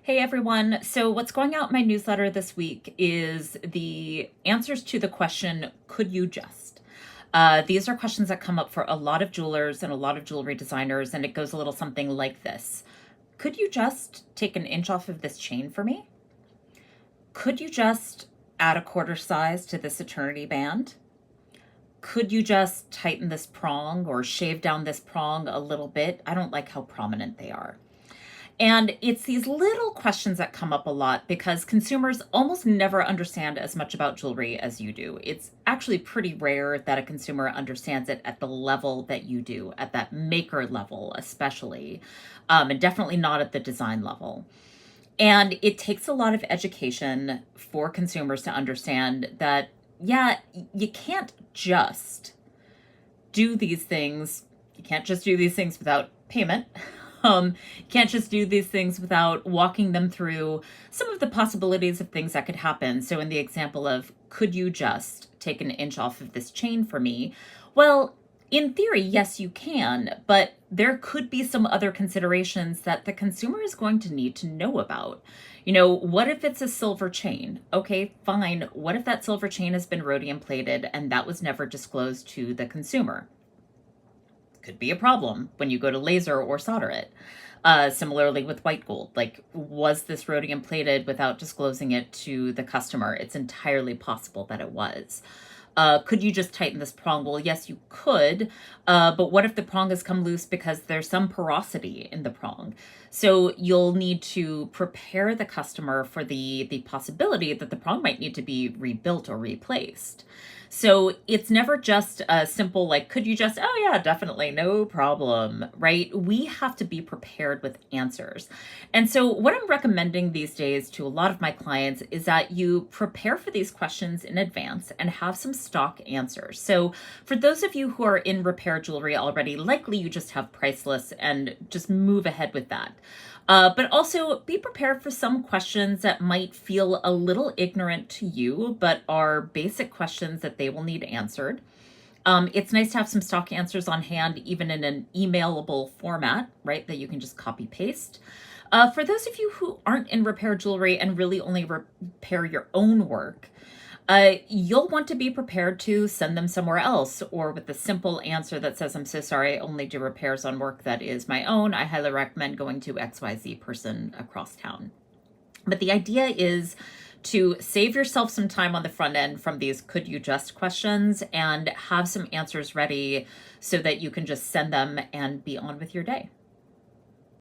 Hey everyone. So, what's going out in my newsletter this week is the answers to the question, could you just? These are questions that come up for a lot of jewelers and a lot of jewelry designers, and it goes a little something like this. Could you just take an inch off of this chain for me? Could you just add a quarter size to this eternity band? Could you just tighten this prong or shave down this prong a little bit? I don't like how prominent they are. And it's these little questions that come up a lot because consumers almost never understand as much about jewelry as you do. It's actually pretty rare that a consumer understands it at the level that you do, at that maker level, especially, and definitely not at the design level. And it takes a lot of education for consumers to understand that, yeah, you can't just do these things. You can't just do these things without payment. You can't just do these things without walking them through some of the possibilities of things that could happen. So, in the example of, could you just take an inch off of this chain for me? Well, in theory, yes, you can, but there could be some other considerations that the consumer is going to need to know about. What if it's a silver chain? Okay, fine. What if that silver chain has been rhodium plated and that was never disclosed to the consumer? Could be a problem when you go to laser or solder it. Similarly with white gold, like, was this rhodium plated without disclosing it to the customer? It's entirely possible that it was. Could you just tighten this prong? Well, yes, you could. But what if the prong has come loose because there's some porosity in the prong? So you'll need to prepare the customer for the possibility that the prong might need to be rebuilt or replaced. So it's never just a simple, like, could you just, oh yeah, definitely, no problem, right? We have to be prepared with answers. And so what I'm recommending these days to a lot of my clients is that you prepare for these questions in advance and have some stock answers. So for those of you who are in repair jewelry already, likely you just have price lists and just move ahead with that. But also be prepared for some questions that might feel a little ignorant to you, but are basic questions that they will need answered. It's nice to have some stock answers on hand, even in an emailable format, right, that you can just copy paste. For those of you who aren't in repair jewelry and really only repair your own work, you'll want to be prepared to send them somewhere else, or with a simple answer that says, I'm so sorry, I only do repairs on work that is my own. I highly recommend going to XYZ person across town. But the idea is to save yourself some time on the front end from these could you just questions and have some answers ready so that you can just send them and be on with your day.